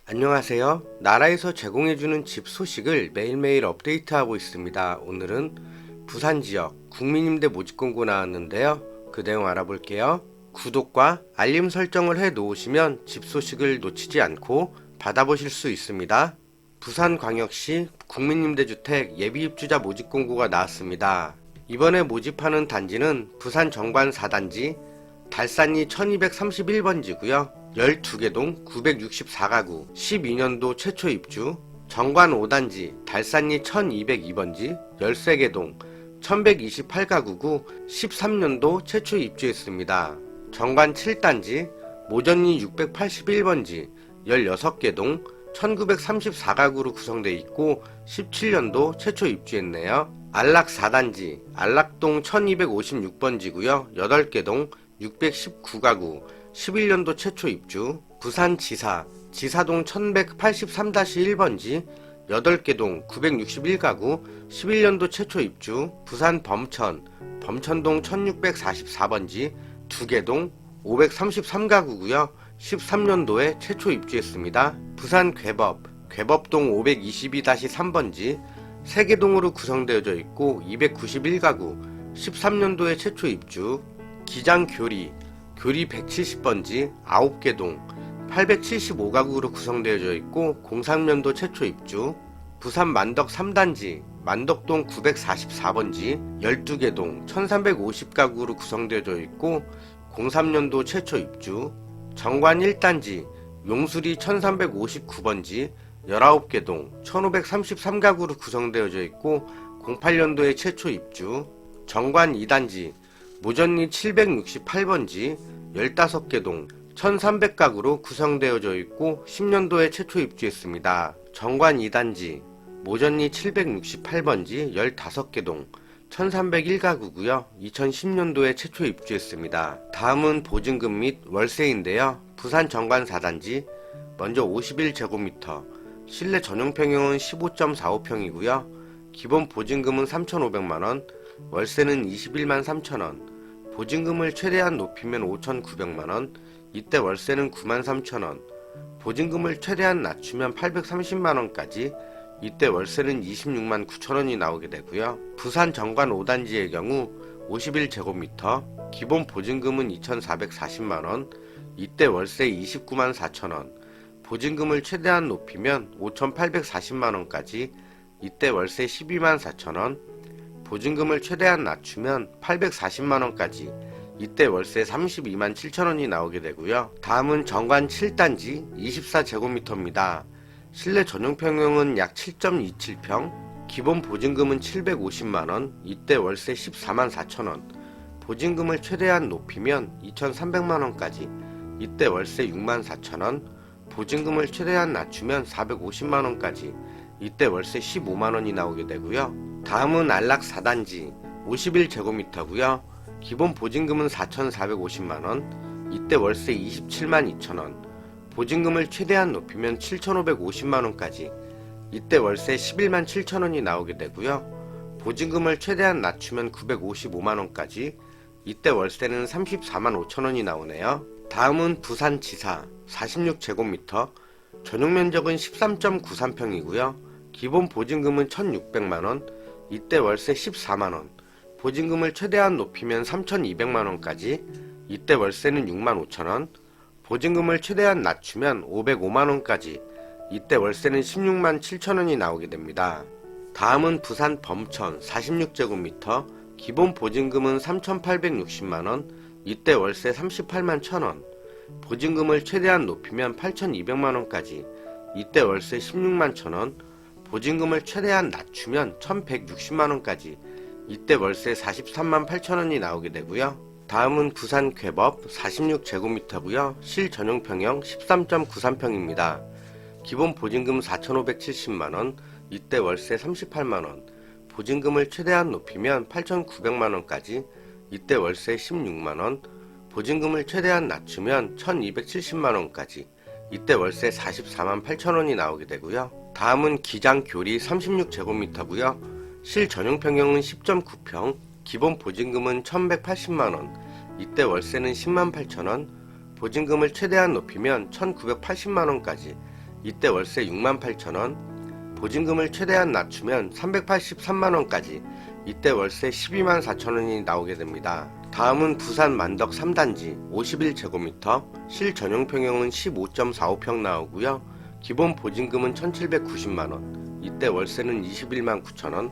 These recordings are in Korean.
안녕하세요. 나라에서 제공해주는 집 소식을 매일매일 업데이트하고 있습니다. 오늘은 부산 지역 국민임대 모집 공고 나왔는데요. 그 내용 알아볼게요. 구독과 알림 설정을 해 놓으시면 집 소식을 놓치지 않고 받아보실 수 있습니다. 부산광역시 국민임대주택 예비입주자 모집 공고가 나왔습니다. 이번에 모집하는 단지는 부산 정관 4단지 달산리 1231번지고요. 12개 동 964가구 12년도 최초 입주. 정관 5단지 달산리 1202번지 13개 동 1128가구구 13년도 최초 입주했습니다. 정관 7단지 모전리 681번지 16개 동 1934가구로 구성되어 있고 17년도 최초 입주했네요. 안락 4단지 안락동 1256번지고요. 8개 동 619가구 11년도 최초 입주. 부산지사 지사동 1183-1번지 8개 동 961가구 11년도 최초 입주. 부산 범천동 1644번지 2개 동 533가구고요. 13년도에 최초 입주했습니다. 부산 괴법동 522-3번지 3개 동으로 구성되어져 있고 291가구 13년도에 최초 입주. 기장교리 170번지 9개 동 875가구로 구성되어져 있고 03년도 최초 입주. 부산 만덕 3단지 만덕동 944번지 12개 동 1350가구로 구성되어져 있고 03년도 최초 입주. 정관 1단지 용수리 1359번지 19개 동 1533가구로 구성되어져 있고 08년도에 최초 입주. 정관 2단지 모전리 768번지 15개 동 1300가구로 구성되어져 있고 10년도에 최초 입주했습니다. 정관 2단지 모전리 768번지 15개 동 1301가구고요. 2010년도에 최초 입주했습니다. 다음은 보증금 및 월세인데요. 부산 정관 4단지 먼저 51제곱미터 실내 전용 평형은 15.45평이고요. 기본 보증금은 3,500만원, 월세는 21만 3천원, 보증금을 최대한 높이면 5,900만원, 이때 월세는 9만 3천원, 보증금을 최대한 낮추면 830만원까지, 이때 월세는 26만 9천원이 나오게 되고요. 부산 정관 5단지의 경우 51제곱미터, 기본 보증금은 2,440만원, 이때 월세 29만 4천원, 보증금을 최대한 높이면 5,840만원까지, 이때 월세 12만 4천원, 보증금을 최대한 낮추면 840만원까지, 이때 월세 32만 7천원이 나오게 되고요. 다음은 정관 7단지 24제곱미터입니다. 실내 전용 평형은 약 7.27평, 기본 보증금은 750만원, 이때 월세 14만 4천원, 보증금을 최대한 높이면 2,300만원까지, 이때 월세 6만 4천원, 보증금을 최대한 낮추면 450만원까지, 이때 월세 15만원이 나오게 되고요. 다음은 안락 4단지 51제곱미터고요. 기본 보증금은 4,450만원, 이때 월세 27만 2천원, 보증금을 최대한 높이면 7,550만원까지, 이때 월세 11만 7천원이 나오게 되고요. 보증금을 최대한 낮추면 955만원까지, 이때 월세는 34만 5천원이 나오네요. 다음은 부산지사 46제곱미터, 전용면적은 13.93평이고요. 기본 보증금은 1,600만원, 이때 월세 14만원, 보증금을 최대한 높이면 3,200만원까지, 이때 월세는 6만 5천원, 보증금을 최대한 낮추면 505만원까지, 이때 월세는 16만 7천원이 나오게 됩니다. 다음은 부산 범천 46제곱미터, 기본 보증금은 3,860만원, 이때 월세 38만 1천원, 보증금을 최대한 높이면 8,200만원까지, 이때 월세 16만 1천원, 보증금을 최대한 낮추면 1,160만원까지, 이때 월세 43만 8천원이 나오게 되고요. 다음은 부산 괴법 46제곱미터고요. 실 전용 평형 13.93평입니다. 기본 보증금 4,570만원, 이때 월세 38만원, 보증금을 최대한 높이면 8,900만원까지, 이때 월세 16만원, 보증금을 최대한 낮추면 1,270만원까지, 이때 월세 44만 8천원이 나오게 되고요. 다음은 기장교리 36제곱미터고요. 실 전용 평형은 10.9평, 기본 보증금은 1,180만원, 이때 월세는 10만 8천원, 보증금을 최대한 높이면 1,980만원까지, 이때 월세 68,000원, 보증금을 최대한 낮추면 383만원까지 이때 월세 124,000원이 나오게 됩니다. 다음은 부산 만덕 3단지 51제곱미터, 실전용평형은 15.45평 나오고요. 기본 보증금은 1,790만원, 이때 월세는 219,000원,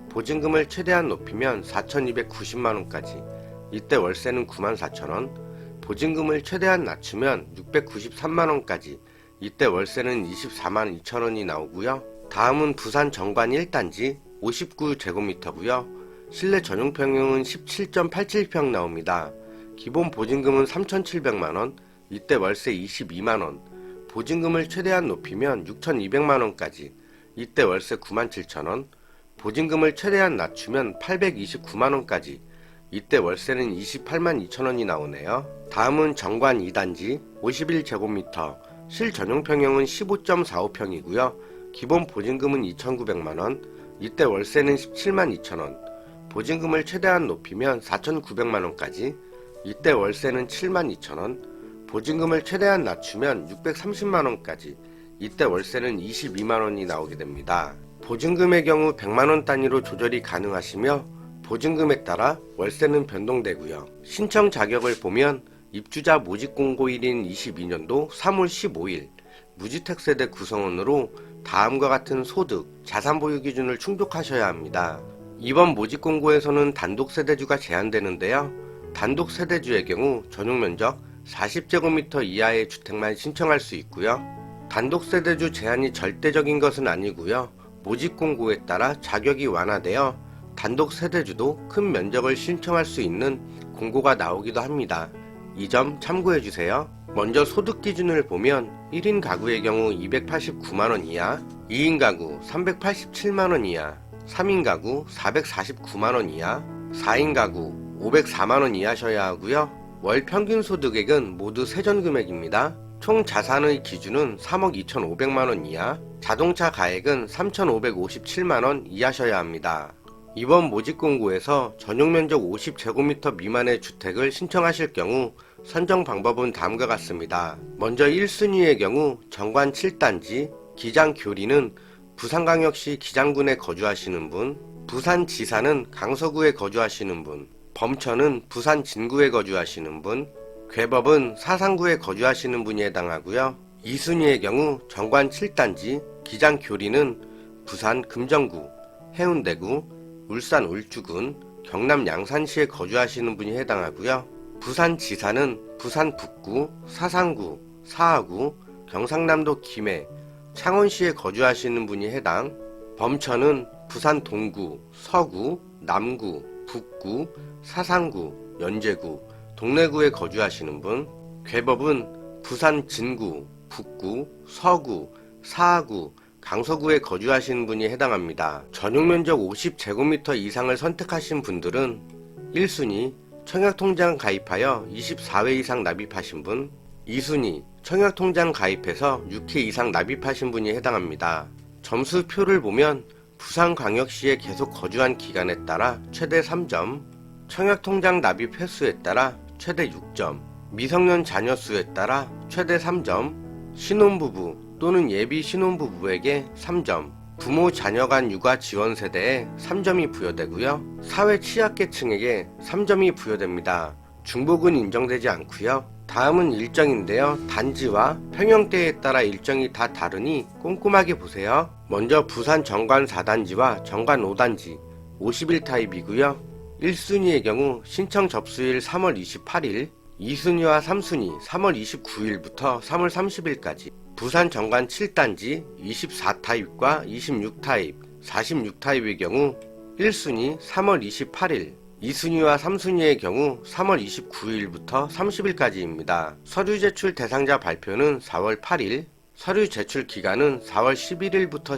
보증금을 최대한 높이면 4,290만원까지 이때 월세는 94,000원, 보증금을 최대한 낮추면 693만원까지 이때 월세는 242,000원이 나오고요. 다음은 부산 정관 1단지 59제곱미터고요. 실내 전용평형은 17.87평 나옵니다. 기본 보증금은 3,700만원, 이때 월세 22만원, 보증금을 최대한 높이면 6,200만원까지 이때 월세 97,000원, 보증금을 최대한 낮추면 829만원까지 이때 월세는 282,000원이 나오네요. 다음은 정관 2단지 51제곱미터, 실전용평형은 15.45평이고요. 기본 보증금은 2,900만원, 이때 월세는 172,000원, 보증금을 최대한 높이면 4,900만원까지 이때 월세는 72,000원, 보증금을 최대한 낮추면 630만원까지 이때 월세는 22만원이 나오게 됩니다. 보증금의 경우 100만원 단위로 조절이 가능하시며 보증금에 따라 월세는 변동되고요. 신청 자격을 보면 입주자 모집공고일인 22년도 3월 15일 무주택세대 구성원으로 다음과 같은 소득, 자산 보유 기준을 충족하셔야 합니다. 이번 모집공고에서는 단독세대주가 제한되는데요. 단독세대주의 경우 전용면적 40제곱미터 이하의 주택만 신청할 수 있고요. 단독세대주 제한이 절대적인 것은 아니고요. 모집공고에 따라 자격이 완화되어 단독세대주도 큰 면적을 신청할 수 있는 공고가 나오기도 합니다. 이 점 참고해주세요. 먼저 소득 기준을 보면 1인 가구의 경우 289만원 이하, 2인 가구 387만원 이하, 3인 가구 449만원 이하, 4인 가구 504만원 이하셔야 하고요. 월 평균 소득액은 모두 세전금액입니다. 총 자산의 기준은 3억 2,500만원 이하, 자동차 가액은 3,557만원 이하셔야 합니다. 이번 모집공고에서 전용면적 50제곱미터 미만의 주택을 신청하실 경우 선정 방법은 다음과 같습니다. 먼저 1순위의 경우 정관 7단지 기장교리는 부산광역시 기장군에 거주하시는 분, 부산지사는 강서구에 거주하시는 분, 범천은 부산 진구에 거주하시는 분, 괴법은 사상구에 거주하시는 분이 해당하고요. 2순위의 경우 정관 7단지 기장교리는 부산 금정구, 해운대구, 울산 울주군, 경남 양산시에 거주하시는 분이 해당하고요. 부산지사는 부산 북구, 사상구, 사하구, 경상남도 김해, 창원시에 거주하시는 분이 해당, 범천은 부산 동구, 서구, 남구, 북구, 사상구, 연제구, 동래구에 거주하시는 분, 괴법은 부산 진구, 북구, 서구, 사하구, 강서구에 거주하시는 분이 해당합니다. 전용면적 50제곱미터 이상을 선택하신 분들은 1순위 청약통장 가입하여 24회 이상 납입하신 분, 2순위 청약통장 가입해서 6회 이상 납입하신 분이 해당합니다. 점수표를 보면 부산광역시에 계속 거주한 기간에 따라 최대 3점, 청약통장 납입 횟수에 따라 최대 6점, 미성년 자녀 수에 따라 최대 3점, 신혼부부 또는 예비 신혼부부에게 3점, 부모 자녀 간 육아 지원 세대에 3점이 부여되고요. 사회 취약계층에게 3점이 부여됩니다. 중복은 인정되지 않고요. 다음은 일정인데요. 단지와 평형대에 따라 일정이 다 다르니 꼼꼼하게 보세요. 먼저 부산 정관 4단지와 정관 5단지 50일 타입이고요. 1순위의 경우 신청 접수일 3월 28일, 2순위와 3순위 3월 29일부터 3월 30일까지, 부산 정관 7단지 24타입과 26타입, 46타입의 경우 1순위 3월 28일, 2순위와 3순위의 경우 3월 29일부터 30일까지입니다. 서류 제출 대상자 발표는 4월 8일, 서류 제출 기간은 4월 11일부터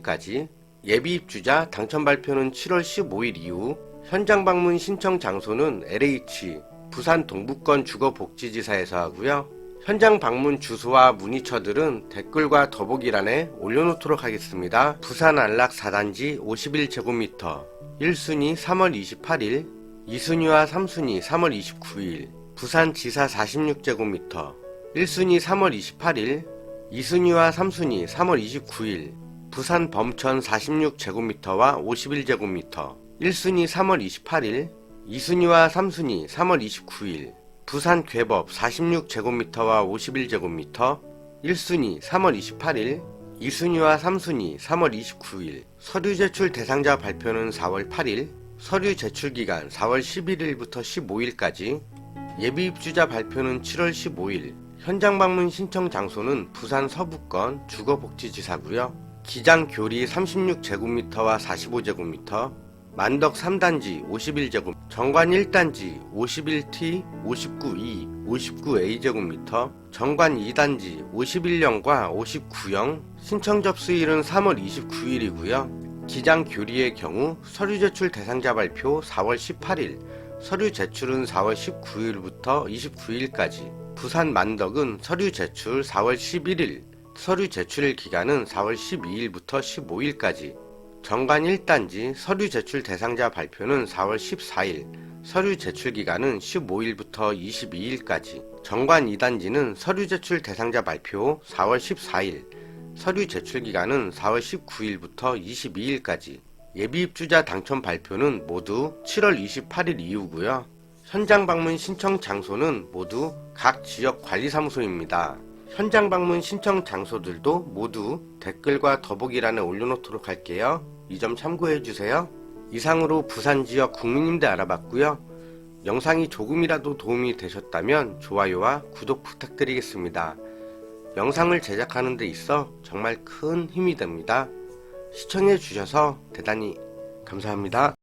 15일까지, 예비 입주자 당첨 발표는 7월 15일 이후, 현장 방문 신청 장소는 LH, 부산 동북권 주거복지지사에서 하고요. 현장 방문 주소와 문의처들은 댓글과 더보기란에 올려놓도록 하겠습니다. 부산 안락 4단지 51제곱미터 1순위 3월 28일, 2순위와 3순위 3월 29일, 부산지사 46제곱미터 1순위 3월 28일, 2순위와 3순위 3월 29일 부산 범천 46제곱미터와 51제곱미터 1순위 3월 28일 2순위와 3순위 3월 29일 부산 괴법 46제곱미터와 51제곱미터 1순위 3월 28일 2순위와 3순위 3월 29일 서류 제출 대상자 발표는 4월 8일 서류 제출 기간 4월 11일부터 15일까지 예비 입주자 발표는 7월 15일 현장 방문 신청 장소는 부산 서부권 주거복지지사구요. 기장 교리 36제곱미터와 45제곱미터 만덕 3단지 51제곱 정관 1단지 51T, 59E, 59A 제곱미터 정관 2단지 51형과 59형 신청 접수일은 3월 29일이고요. 기장 교리의 경우 서류 제출 대상자 발표 4월 18일 서류 제출은 4월 19일부터 29일까지 부산 만덕은 서류 제출 4월 11일 서류 제출 기간은 4월 12일부터 15일까지 정관 1단지 서류 제출 대상자 발표는 4월 14일 서류 제출 기간은 15일부터 22일까지 정관 2단지는 서류 제출 대상자 발표 4월 14일 서류 제출 기간은 4월 19일부터 22일까지 예비 입주자 당첨 발표는 모두 7월 28일 이후고요. 현장 방문 신청 장소는 모두 각 지역 관리사무소입니다. 현장 방문 신청 장소들도 모두 댓글과 더보기란에 올려놓도록 할게요. 이 점 참고해주세요. 이상으로 부산 지역 국민임대 알아봤고요. 영상이 조금이라도 도움이 되셨다면 좋아요와 구독 부탁드리겠습니다. 영상을 제작하는 데 있어 정말 큰 힘이 됩니다. 시청해주셔서 대단히 감사합니다.